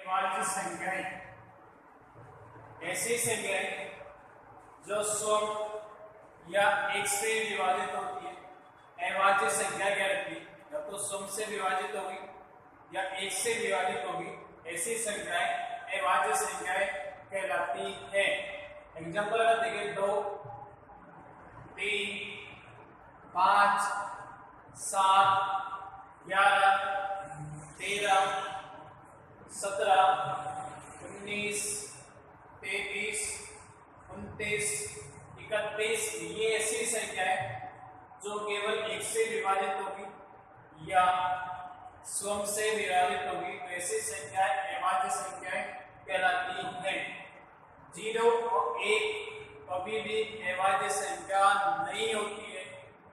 अवाच्य संख्याएं ऐसी संख्याएं जो सम या एक से विभाजित होती है। अवाच्य संख्या क्या रहती है, या तो सम से विभाजित होगी या एक से विभाजित होगी, ऐसी संख्याएं अवाच्य संख्याएं कहलाती है। एग्जांपल अगर देखें 2, 3, 5, 7, 11, 13, 17, 19, 23, 29, 31, ये ऐसी संख्या है जो केवल एक से विभाजित होगी या सम से विभाजित होगी, तो ऐसी संख्याएं अवाच्य संख्याएं कहलाती हैं। 0 और 1 कभी भी अवाच्य संख्या नहीं होती है,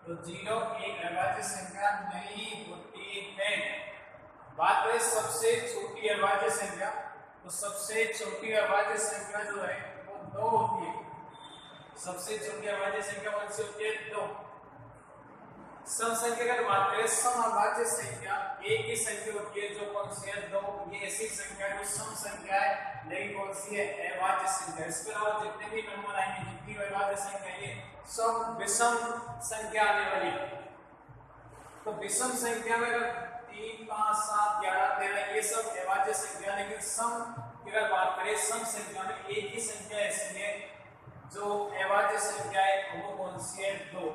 तो 0 एक अवाच्य संख्या नहीं होती है। बात करें सबसे छोटी अवाच्य संख्या, तो सबसे छोटी अवाच्य संख्या जो है वो 2 होती है। सबसे छोटी अवाच्य संख्या कौन सी होती है? 2। सम संख्या की बात करें, सम अवाच्य संख्या एक ही संख्या होती है जो कौन सी है? 2। ये ऐसी संख्या जो सम संख्या है लेकिन कौन सी है? अवाच्य संख्या। इसके अलावा जितने भी नंबर आएंगे, जितनी अवाच्य संख्या ये सब विषम संख्या आने वाली। तो विषम संख्या में अगर 3, 5, 7, 11, 13 ये सब अवाच्य संख्या, लेकिन सम की अगर बात करें, सम संख्या में एक ही संख्या ऐसी है जो अवाच्य संख्या है, वो कौन सी है? 2।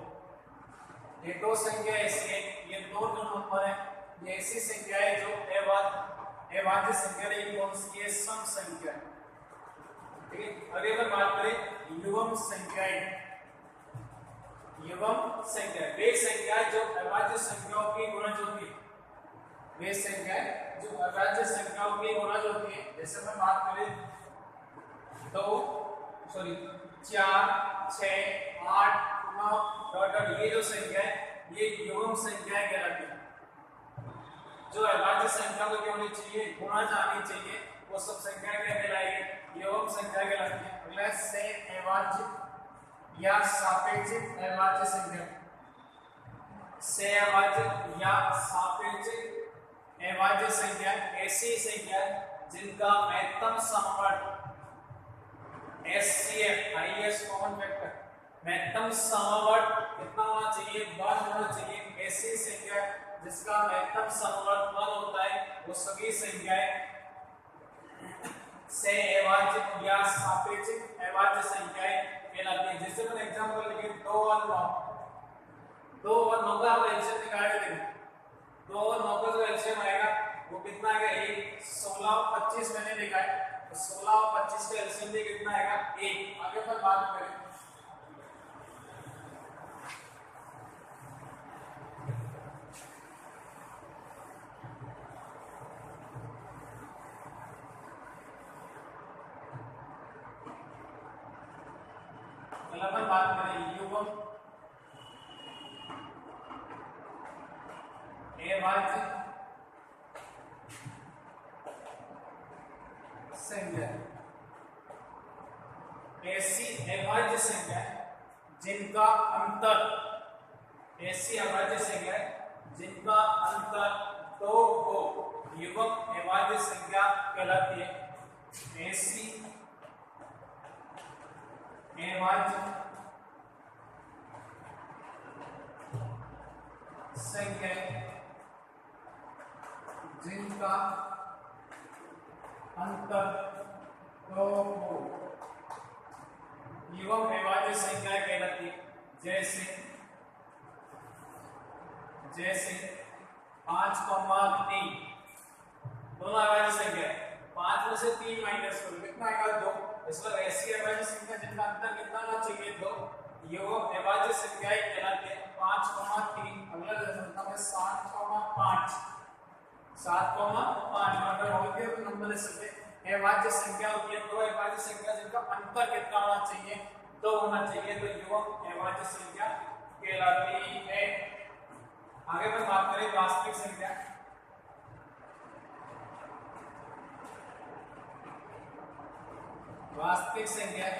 ये 2 संख्या ऐसी है, ये 2 जो नंबर है ये ऐसी संख्या है जो अवाच्य संख्या है, कौन सी है? सम संख्या। ठीक है, अगर अगर बात करें युग्म संख्याएं, युग्म संख्या वे संख्या जो अवाच्य संख्याओं की गुणज होती है, वे संख्याएं जो अवाच्य संख्याओं की गुणज होती है। जैसे मैं बात करें 4, 6, 8, 9 ये जो संख्या है ये युग्म संख्याएं कहलाती है। जो अवाच्य संख्या को क्या होनी चाहिए? गुणज आनी चाहिए, वो सब संख्या क्या कहलाएगी? युग्म संख्या कहलाती है। अगला से अवाच्य या सापेक्षिक अवाच्य संख्या, से अवाच्य या सापेक्षिक अवाच्य संख्या ऐसी संख्या जिनका महत्तम समवर्ग HCF हाईएस्ट कॉमन फैक्टर महत्तम समवर्ग कितना होना चाहिए? 1 होना चाहिए। ऐसी संख्या जिसका महत्तम समवर्ग 1 होता है वो सभी संख्याएं से अवाच्य या सापेक्षिक अवाच्य संख्याएं कहलाती है। जैसे मैंने एग्जांपल लिखे 2 और 9, 2 और 9 का हम एलसीएम निकालेंगे। 2 और 9 का जो एलसीएम आएगा वो कितना आएगा? 1। 16 और 25 मैंने लिखा है, तो 16 और 25 का एलसीएम भी कितना आएगा? 1। आगे पर बात करें युग्म अवाच्य संख्या, ऐसी अवाच्य संख्या जिनका अंतर, ऐसी अवाच्य संख्या जिनका अंतर 2 हो, युग्म अवाच्य संख्या कहलाती है। ऐसी अवाच्य संख्या जिनका अंतर 2 हो, युग्म अवाच्य संख्या कहलाती है। जैसे 5,3 दोनों अवाच्य संख्या है। 5 में से 3 माइनस करो कितना आएगा? 2। इस पर ऐसी अवाच्य संख्या जिनका अंतर कितना होना चाहिए? 2, युग्म अवाच्य संख्याएं कहलाती है। 5,3 अगला दर्शाता है 7,5 7,5 अगर हो गया तो नंबर ले सकते हैं। अवाच्य संख्या होती है 2 अवाच्य संख्या जिनका अंतर कितना होना चाहिए? 2 होना चाहिए, तो युग्म अवाच्य संख्या कहलाती है। आगे पर बात करें वास्तविक संख्या, वास्तविक संख्या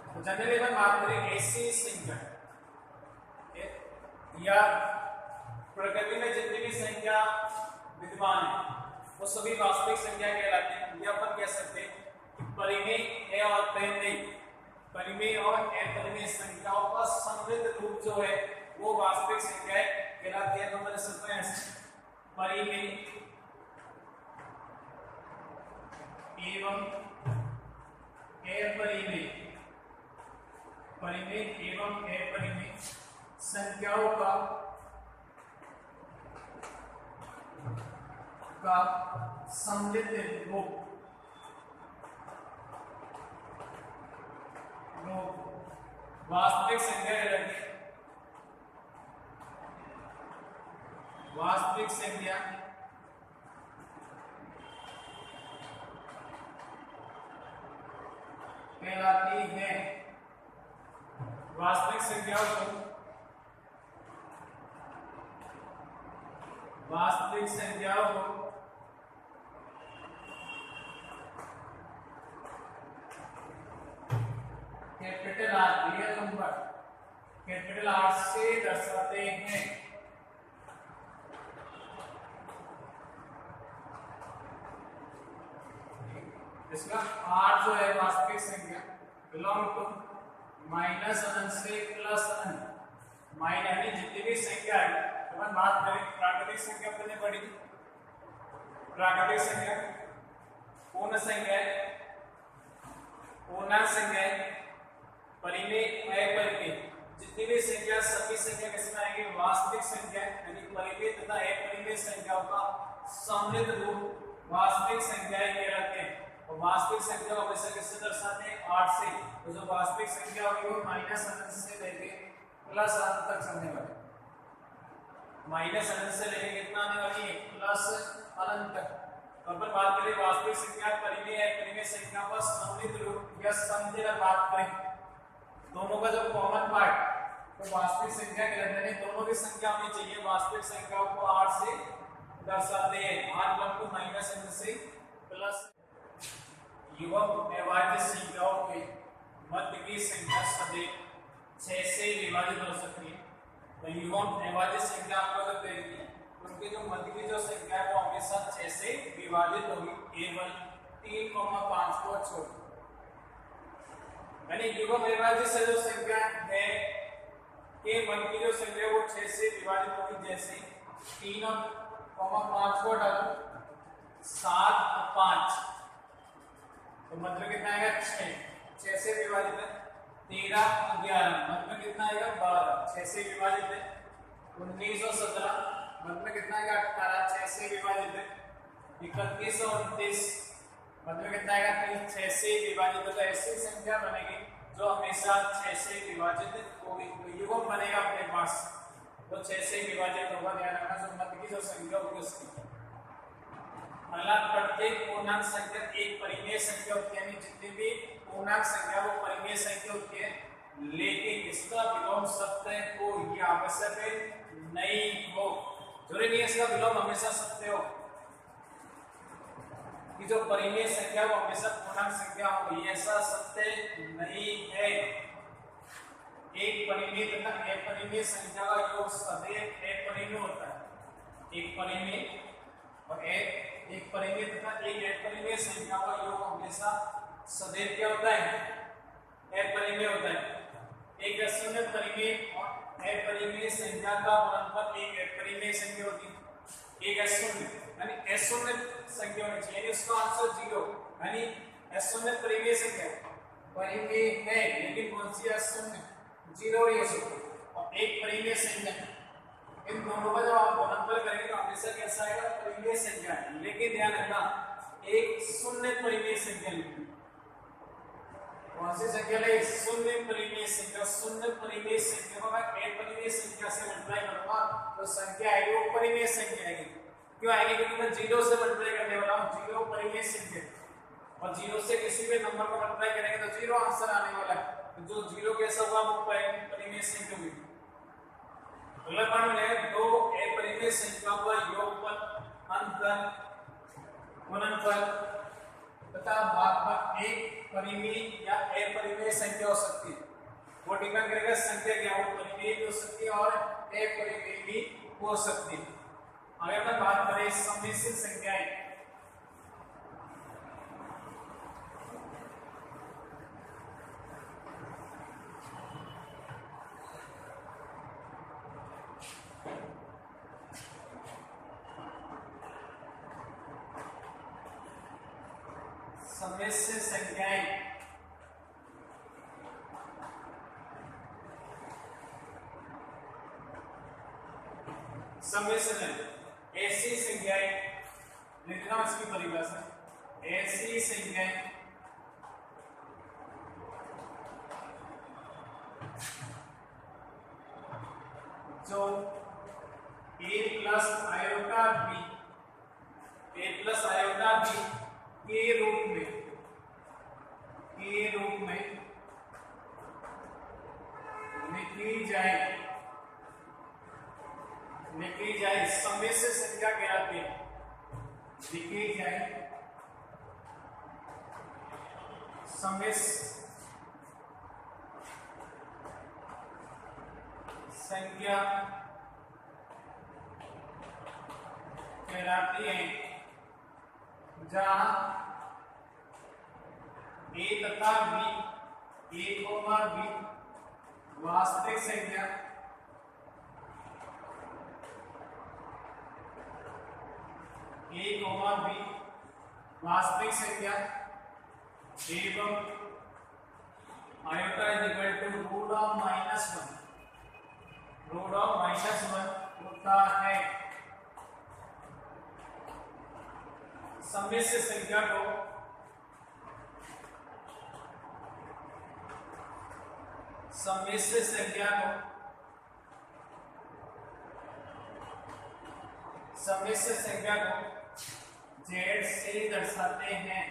तो जनरली में बात करें ऐसी संख्या या प्रकृति में जितनी भी संख्या विद्यमान है वो सभी वास्तविक संख्या कहलाते हैं। या अपन कह सकते हैं कि परिमेय और परिमेय और अपरिमेय संख्याओं का समृद्ध रूप जो है वो वास्तविक संख्याएं कहलाती है। तो मैंने समझाया परिमेय एवं अपरिमेय, परिमेय एवं अपरिमेय संख्याओं का समृद्ध रूप वास्तविक संख्या कहलाती है। वास्तविक संख्या कहलाती है। वास्तविक संख्याओं को capital R real number capital R से दर्शाते हैं। इसका आर जो है वास्तविक संख्या बिलोंग टू माइनस अनंत से प्लस अनंत। यानी जितनी भी संख्या है अपन बात करें प्राकृतिक संख्या अपने पढ़ी, प्राकृतिक संख्या पूर्ण संख्या पूर्णांक संख्या परिमेय अपरिमेय जितनी भी संख्या सभी संख्या किसमें आएंगे वास्तविक संख्या यानी परिमेय तथा अपरिमेय संख्याओं का समृद्ध रूप वास्तविक संख्याएं कहलाते हैं। और वास्तविक संख्या को हमेशा किससे दर्शाते हैं 8 से। तो जो वास्तविक संख्या होगी वो माइनस अनंत से लेके प्लस अनंत तक चलने वाली, माइनस अनंत से लेके कितना आने वाली है प्लस अनंत तक। तो अपन बात करें वास्तविक संख्या परिमेय अपरिमेय संख्या का समृद्ध रूप या समृद्ध बात करें दोनों का जो कॉमन पार्ट तो वास्तविक संख्या कहलाते हैं। दोनों की संख्या होनी चाहिए वास्तविक संख्याओं को 8 से दर्शाते हैं। 8 को माइनस अनंत से प्लस युग्म अविभाज्य संख्याओं के मध्य की संख्या सदैव 6 से विभाजित हो सकती है। तो युग्म अविभाज्य संख्या आपको अगर देखनी है उनकी जो मध्य की जो संख्या है वो हमेशा 6 से विभाजित होगी केवल 3,5 को छोड़। यानी युग्म अविभाज्य से जो संख्या है के मध्य की जो संख्या वो 6 से विभाजित होगी। जैसे 3,5 को डालो 7 और 5 तो मतलब कितना आएगा 6 से विभाजित है। 13 और 11 मतलब कितना आएगा 12 6 से विभाजित है। 19 और 17 मतलब कितना आएगा 18 6 से विभाजित है। 31 और 29 मतलब कितना आएगा 30 6 से विभाजित है। तो ऐसी संख्या बनेगी जो हमेशा 6 से विभाजित होगी। तो युग्म बनेगा अपने पास तो 6 से विभाजित होगा। ध्यान रखना जो मध्य की जो संख्या होगी उसकी प्रत्येक पूर्णांक संख्या एक परिमेय संख्या होती है। यानी जितनी भी पूर्णांक संख्या वो परिमेय संख्या होती है लेकिन इसका विलोम सत्य हो ये आवश्यक नहीं हो। जरूरी नहीं है इसका विलोम हमेशा सत्य हो कि जो परिमेय संख्या वो हमेशा पूर्णांक संख्या हो, ये ऐसा सत्य नहीं है। एक परिमेय तथा अपरिमेय संख्या का योग सदैव अपरिमेय होता है। एक परिमेय और एक परिमेय तथा एक अपरिमेय संख्या का योग हमेशा सदैव क्या होता है अपरिमेय होता है। एक शून्य परिमेय और अपरिमेय संख्या का गुणनफल एक अपरिमेय संख्या होती है। एक शून्य यानी अशून्य संख्या होनी चाहिए यानी उसका आंसर 0 यानी अशून्य परिमेय संख्या परिमेय है लेकिन कौन सी अशून्य 0 ही हो सकती है। और एक परिमेय संख्या इन दोनों का जब आप गुणनफल करेंगे तो हमेशा कैसा आएगा परिमेय संख्या है। लेकिन ध्यान रखना एक शून्य परिमेय संख्या लिखी कौन सी संख्या ले शून्य परिमेय संख्या। शून्य परिमेय संख्या को मैं अपरिमेय संख्या से मल्टीप्लाई करूंगा तो संख्या आएगी वो परिमेय संख्या आएगी। क्यों आएगी क्योंकि मैं 0 से मल्टीप्लाई करने वाला हूं। 0 परिमेय संख्या और 0 से किसी भी नंबर को मल्टीप्लाई करेंगे तो 0 आंसर आने वाला है। तो जो 0 कैसा हुआ वो परिमेय संख्या हुई। उदाहरण में दो अपरिमेय संख्याओं का योगफल अंतर गुणनफल तथा भागफल एक परिमेय या अपरिमेय संख्या हो सकती है। वो डिपेंड करेगा संख्या क्या हो परिमेय भी हो सकती है और अपरिमेय भी हो सकती है। अगर अपन बात करें सम्मिश्र संख्याएं, सम्मिश्र संख्याएं सम्मिश्र ऐसी संख्याएं, लिखना इसकी परिभाषा, ऐसी संख्याएं जो a प्लस आयोटा b के रूप में लिखी जाए सम्मिश्र संख्या कहलाती है। लिखी जाए सम्मिश्र संख्या कहलाती है जहां a तथा b, वास्तविक संख्या वास्तविक संख्या एवं iota is equal to root of minus one होता है। सम्मिश्र संख्या को z से दर्शाते हैं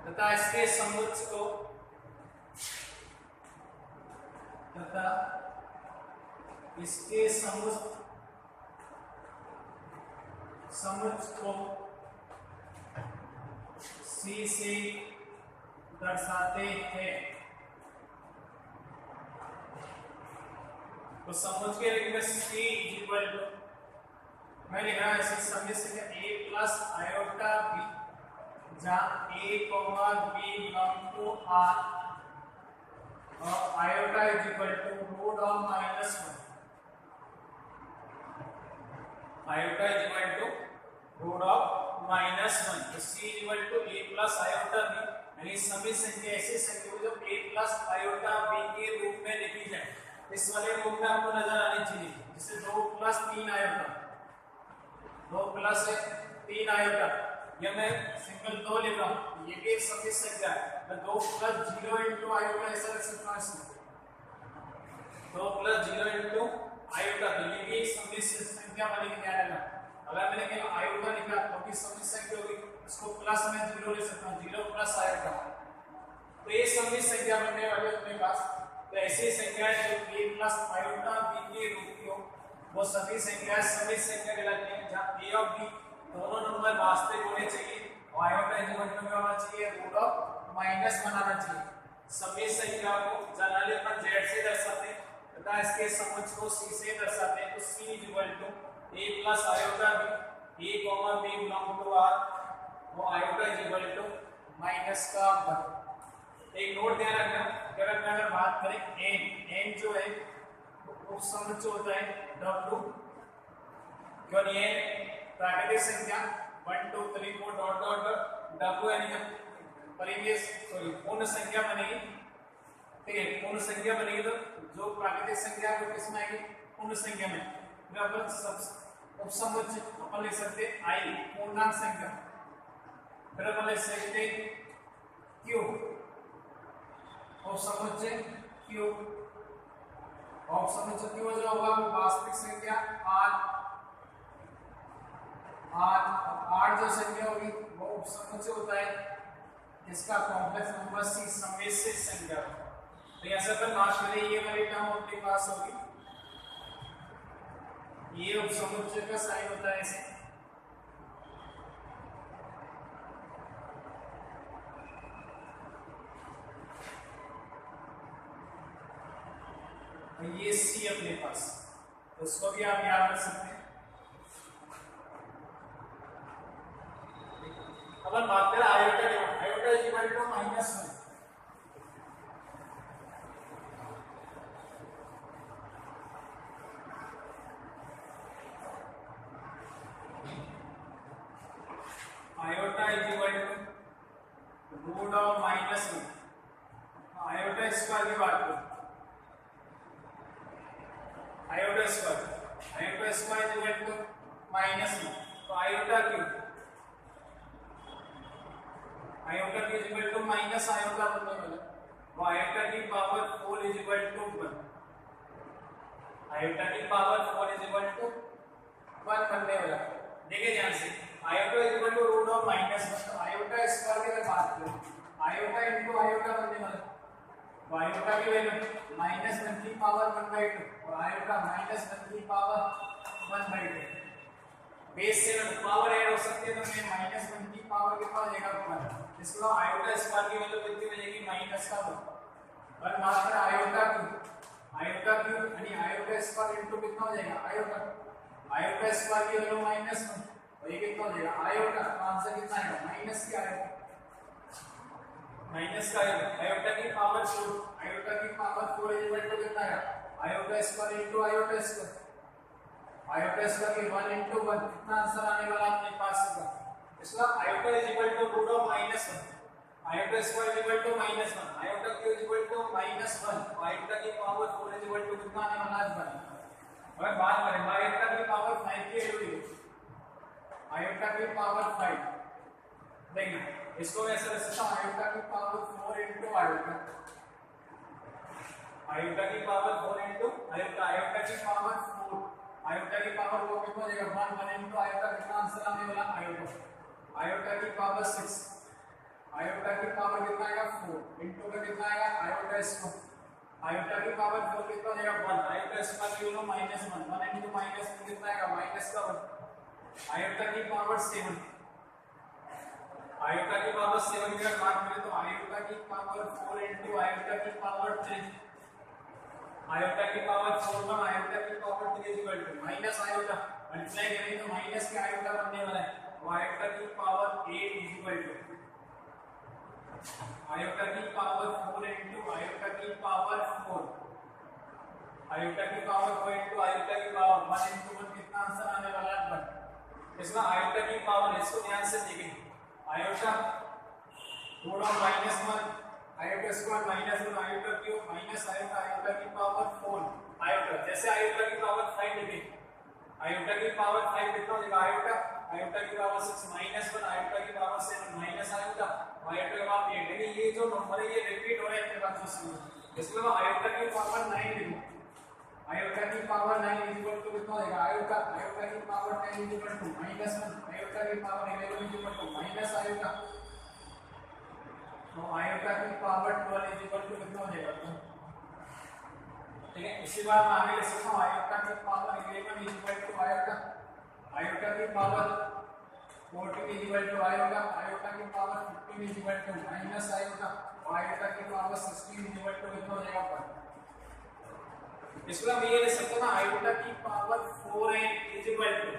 तथा इसके समुच्चय को c से दर्शाते हैं। तो समुच्चय के लिए c इक्वल टू, मैं लिख रहा हूं ऐसे सम्मिश्र संख्या a प्लस आयोटा b जहां a comma b belong to r और iota is equal to root of minus one. तो c equal to a plus iota b, यानी सम्मिश्र संख्या ऐसी संख्या जो a प्लस आयोटा b के रूप में लिखी जाए। इस वाले रूप में आपको नजर आनी चाहिए, जैसे 2 प्लस 3 आयोटा, ये मैं सिंगल 2 लिख रहा हूं, ये भी एक सम्मिश्र संख्या है। मैं 2 प्लस 0 इंटू आयोटा ऐसा लिख सकता हूं इसमें, 2 प्लस 0 इंटू आयोटा, तो ये भी एक सम्मिश्र संख्या बनेगी। क्या रहेगा, अगर मैंने केवल आयोटा लिखा तो भी सम्मिश्र संख्या होगी, इसको प्लस में 0 ले सकता हूं, 0 प्लस आयोटा, तो ये सम्मिश्र संख्या बनने वाली है अपने पास। तो ऐसी संख्याएं जो a प्लस आयोटा b के रूप की हो, वो सभी संख्याएं सम्मिश्र संख्या कहलाती हैं, जहां a और b दोनों नंबर वास्तविक होने चाहिए और आयोटा इज इक्वल टू होना चाहिए रूट ऑफ माइनस वन आना चाहिए। सम्मिश्र संख्या को जनरली अपन z से दर्शाते हैं तथा इसके समुच्चय को c से दर्शाते हैं। तो c is equal to a plus iota b, a comma b belong to r और iota is equal to minus का वन। एक नोट ध्यान रखना, अगर बात करें n जो है वो समुच्चय होता है w, क्योंकि ये प्राकृतिक संख्या 1 2 3 4 डॉट डॉट डॉट w यानी जब परिमेय पूर्ण संख्या बनेगी, ठीक है, पूर्ण संख्या बनेगी तो जो प्राकृतिक संख्या वो किसमें आएगी, पूर्ण संख्या में। फिर अपन उपसमुच्चय अपन लिख सकते हैं i, पूर्णांक संख्या, फिर अपन लिख सकते हैं q, और समुच्चय q, और समुच्चय q जो होगा वो वास्तविक संख्या r जो संख्या होगी वो उपसमुच्चय होता है इसका कॉम्प्लेक्स नंबर c, सम्मिश्र संख्या। तो ऐसा पर बात करें, ये वाली टर्म अपने पास होगी, ये उपसमुच्चय का साइन होता है ऐसे, और ये सी अपने पास, तो उसको भी आप याद रख सकते हैं। अपन बात करें आयोटा की, iota is equal to -1, iota is equal to root of -1। Iota square की बात करो, iota square is equal to -1, तो iota cube is equal to minus iota बनने वाला, वो आयोटा की power 4 is equal to 1, iota की पावर 4 इज इक्वल टू 1 बनने वाला। देखिए ध्यान से, iota is equal to root of -1, तो आयोटा स्क्वायर की अगर बात करें, आयोटा इनटू आयोटा बनने वाला, तो आयोटा की वैल्यू -1 की पावर 1/2 और आयोटा -1 की पावर 1/2। बेस से पावर ऐड हो सकती है, तो मैं -1 की पावर कितना हो जाएगा 1, इसको आयोटा स्क्वायर की वैल्यू कितनी हो जाएगी -1। और मात्र आयोटा क्यूब यानी आयोटा स्क्वायर इनटू कितना हो जाएगा आयोटा स्क्वायर की वैल्यू -1, और ये कितना हो जाएगा आयोटा, तो आंसर कितना आएगा माइनस का आएगा, आयोटा की पावर 4, आयोटा की पावर 4 इज इक्वल टू कितना आएगा iota square into iota square, iota square की 1 इनटू 1, कितना आंसर आने वाला अपने पास होगा। इसका iota is equal to root of -1, iota square is equal to -1, iota cube is equal to -1, iota की पावर 4 इज इक्वल टू कितना आने वाला है 1। अगर बात करें आयोटा की पावर 5 की वैल्यू, आयोटा की पावर 5, देखना इसको मैं ऐसे रख सकता हूं, आयोटा की पावर 4 इनटू आयोटा, आयोटा की पावर 4 इनटू आयोटा, आयोटा की पावर 4, आयोटा की पावर वो कितना हो जाएगा 1 इनटू आयोटा, कितना आंसर आने वाला आयोटा, आयोटा की पावर 6, आयोटा की पावर कितना आएगा 4 इनटू का कितना आएगा आयोटा स्क्वायर, आयोटा की पावर 4 कितना हो जाएगा 1, आयोटा स्क्वायर की वैल्यू -1, 1 इनटू -1 कितना आएगा -1, आयोटा की पावर 7, आयोटा की पावर 7 की अगर बात करें तो आयोटा की पावर 4 इनटू आयोटा की पावर 3, आयोटा की पावर 4 1, आयोटा की power 3 is equal to minus iota, multiply करेंगे तो माइनस के आयोटा बनने वाला है, तो आयोटा की power 8 is equal to iota की पावर 4 इनटू आयोटा की पावर 4, आयोटा की पावर 4 इनटू आयोटा की पावर 1 इनटू 1, कितना आंसर आने वाला है 1। इसमें आयोटा की पावर, इसको ध्यान से देखें, iota root of -1, iota square -1, iota cube minus iota, iota की पावर 4, आयोटा जैसे आयोटा की पावर 5 लिखे, आयोटा की पावर 5 कितना हो जाएगा आयोटा, आयोटा की पावर 6 -1, आयोटा की पावर 7 माइनस आयोटा, आयोटा की पावर 8, यानी ये जो नंबर है ये रिपीट हो रहे हैं अपने पास, इसमें आयोटा की पावर 9 लिखो, आयोटा की पावर 9 इज इक्वल टू कितना हो जाएगा आयोटा, आयोटा की power 10 is equal to -1, iota की power 11 is equal to minus iota, तो आयोटा की पावर 12 इज इक्वल टू कितना हो जाएगा, ठीक है। इसी बार मैं आगे लिख सकता हूं आयोटा की power 11 is equal to iota, iota की power 14 is equal to iota, iota की power 15 is equal to minus iota, और आयोटा की पावर 16 इज इक्वल टू कितना हो जाएगा 1। इसको हम ये लिख सकते हैं ना, आयोटा की power 4n is equal to,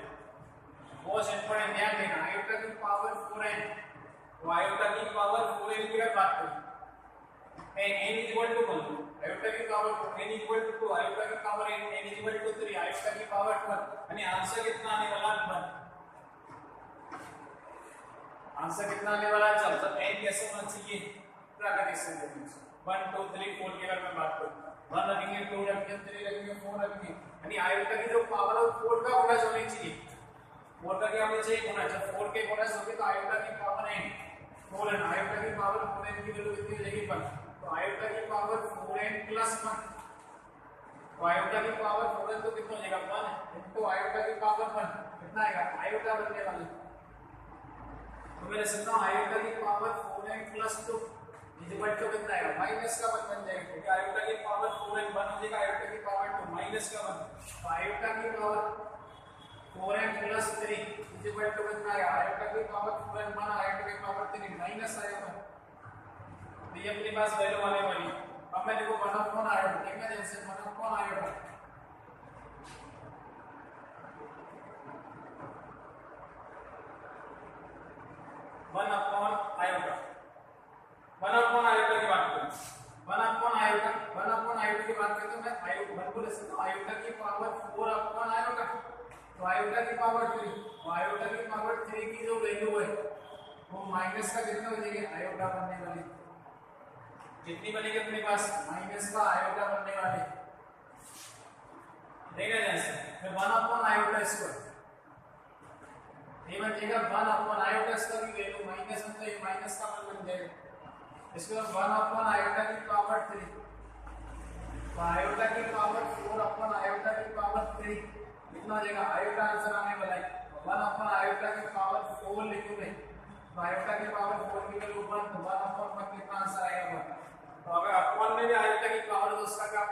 बहुत इंपॉर्टेंट ध्यान देना, आयोटा की पावर 4n, तो आयोटा की पावर 4n की अगर बात करें n is equal to 1, iota की power n is equal to 2, iota की power n is equal to 3, iota की पावर 12, यानी आंसर कितना आने वाला है 1, आंसर कितना आने वाला है, चलो n कैसे होना चाहिए प्राकृतिक संख्या 1 2 3 4 की अगर मैं बात करूं, 1 रखेंगे 2 रखेंगे 3 रखेंगे 4 रखेंगे, यानी आयोटा की जो पावर है वो 4 का गुणज होनी चाहिए, 4 का क्या होना चाहिए गुणज, जब 4 के गुणज होंगे तो आयोटा की पावर n 4n, आयोटा की पावर 4n की वैल्यू कितनी हो जाएगी 1, तो आयोटा की पावर 4n प्लस 1, तो आयोटा की पावर 4n तो कितना हो जाएगा 1 इनटू आयोटा की पावर 1, कितना आएगा आयोटा बनने वाला, तो मैं लिख सकता हूं आयोटा की power 4n plus 2 is equal to कितना आएगा माइनस का 1 बन जाएगा, क्योंकि आयोटा की पावर 4n 1 हो जाएगा, आयोटा की पावर 2 माइनस का 1, तो आयोटा की power 4n plus 3 is equal to कितना आएगा आयोटा की पावर 4n 1, आयोटा की पावर 3 माइनस आएगा, तो ये अपने पास वैल्यू आने वाली, अब मैं देखो 1 अपॉन आयोटा, देखना जैसे 1 upon iota, 1 upon iota, 1 upon iota की बात करें, 1 अपॉन आयोटा, 1 अपॉन आयोटा की बात करें तो मैं आयोटा 1 को ले सकता हूं आयोटा की पावर 4 अपॉन आयोटा, तो आयोटा की पावर 3, तो आयोटा की पावर 3 की जो वैल्यू है वो माइनस का कितना हो जाएगा, आयोटा बनने वाली कितनी बनेगी अपने पास, माइनस का आयोटा बनने वाली, देखा जैसे फिर 1 अपॉन आयोटा स्क्वायर, ये बचेगा 1 अपॉन आयोटा स्क्वायर की वैल्यू माइनस में, तो ये माइनस का मान बन जाएगा, इसके बाद 1 अपॉन आयोटा की पावर 3, तो आयोटा की पावर 4 अपॉन आयोटा की पावर 3 कितना हो जाएगा, आयोटा आंसर आने वाला है 1 अपॉन आयोटा की पावर 4 लिखोगे तो आयोटा की पावर 4 की वैल्यू 1, तो 1 अपॉन 1 कितना आंसर आएगा 1, तो अगर अपॉन में भी आयोटा की पावर तो उसका क्या